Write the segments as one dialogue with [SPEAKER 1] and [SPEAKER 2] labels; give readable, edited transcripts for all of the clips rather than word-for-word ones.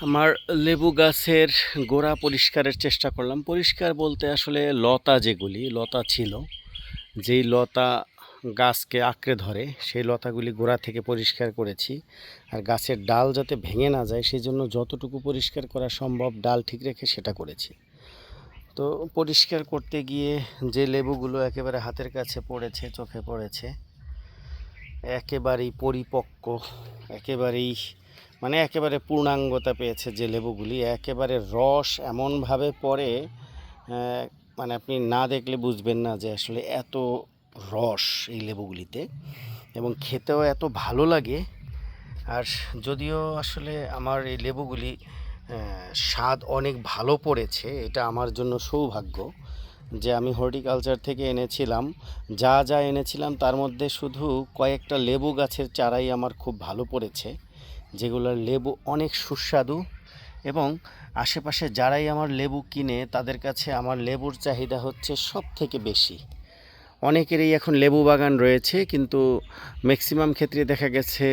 [SPEAKER 1] আমার লেবু গাছের গোড়া পরিষ্কারের চেষ্টা করলাম। পরিষ্কার বলতে আসলে লতা যেগুলি লতা ছিল, যেই লতা গাছকে আঁকড়ে ধরে সেই লতাগুলি গোড়া থেকে পরিষ্কার করেছি। আর গাছের ডাল যাতে ভেঙে না যায় সেই জন্য যতটুকু পরিষ্কার করা সম্ভব ডাল ঠিক রেখে সেটা করেছি। তো পরিষ্কার করতে গিয়ে যে লেবুগুলো একেবারে হাতের কাছে পড়েছে, চোখে পড়েছে, একেবারেই পরিপক্ক, একেবারেই একেবারে পূর্ণাঙ্গতা পেয়েছে যে লেবুগুলি, একেবারে রস এমনভাবে পড়ে, আপনি না দেখলে বুঝবেন না যে আসলে এত রস এই লেবুগুলিতে, এবং খেতেও এত ভালো লাগে। আর যদিও আসলে আমার এই লেবুগুলি স্বাদ অনেক ভালো পড়েছে, এটা আমার জন্য সৌভাগ্য যে আমি হর্টিকালচার থেকে এনেছিলাম। যা যা এনেছিলাম তার মধ্যে শুধু কয়েকটা লেবু গাছের চারাই আমার খুব ভালো পড়েছে, যেগুলোর লেবু অনেক সুস্বাদু, এবং আশেপাশে যারাই আমার লেবু কিনে তাদের কাছে আমার লেবুর চাহিদা হচ্ছে সব থেকে বেশি। অনেকেরই এখন লেবু বাগান রয়েছে, কিন্তু ম্যাক্সিমাম ক্ষেত্রে দেখা গেছে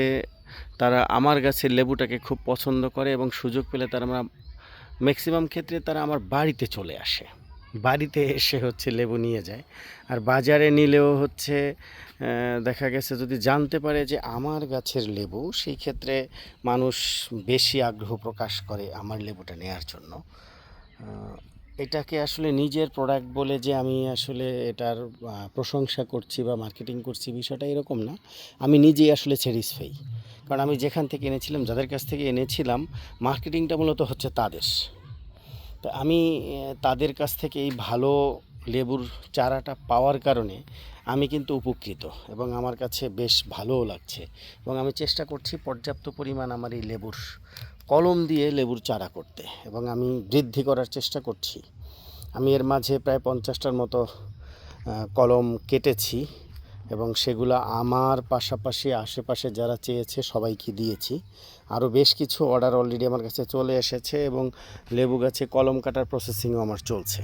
[SPEAKER 1] তারা আমার গাছের লেবুটাকে খুব পছন্দ করে, এবং সুযোগ পেলে তারা ম্যাক্সিমাম ক্ষেত্রে তারা আমার বাড়িতে চলে আসে, বাড়িতে এসে লেবু নিয়ে যায়। আর বাজারে নিলেও দেখা গেছে যদি জানতে পারে যে আমার গাছের লেবু, সেই ক্ষেত্রে মানুষ বেশি আগ্রহ প্রকাশ করে আমার লেবুটা নেয়ার জন্য। এটাকে আসলে নিজের প্রোডাক্ট বলে যে আমি আসলে এটার প্রশংসা করছি বা মার্কেটিং করছি, বিষয়টা এরকম না। আমি নিজেই আসলে স্যাটিসফাই, কারণ আমি যেখান থেকে এনেছিলাম, যাদের কাছ থেকে এনেছিলাম, মার্কেটিংটা মূলত হচ্ছে তাদের। তো আমি তাদের কাছ থেকে এই ভালো লেবুর চারাটা পাওয়ার কারণে আমি কিন্তু উপকৃত, এবং আমার কাছে বেশ ভালোও লাগছে, এবং আমি চেষ্টা করছি পর্যাপ্ত পরিমাণ আমার এই লেবুর কলম দিয়ে লেবুর চারা করতে, এবং আমি বৃদ্ধি করার চেষ্টা করছি। আমি এর মাঝে প্রায় 50টার মতো কলম কেটেছি, এবং সেগুলো আমার পাশাপাশি আশেপাশে যারা চেয়েছে সবাইকে দিয়েছি। আরও বেশ কিছু অর্ডার অলরেডি আমার কাছে চলে এসেছে, এবং লেবু গাছে কলম কাটার প্রসেসিংও আমার চলছে।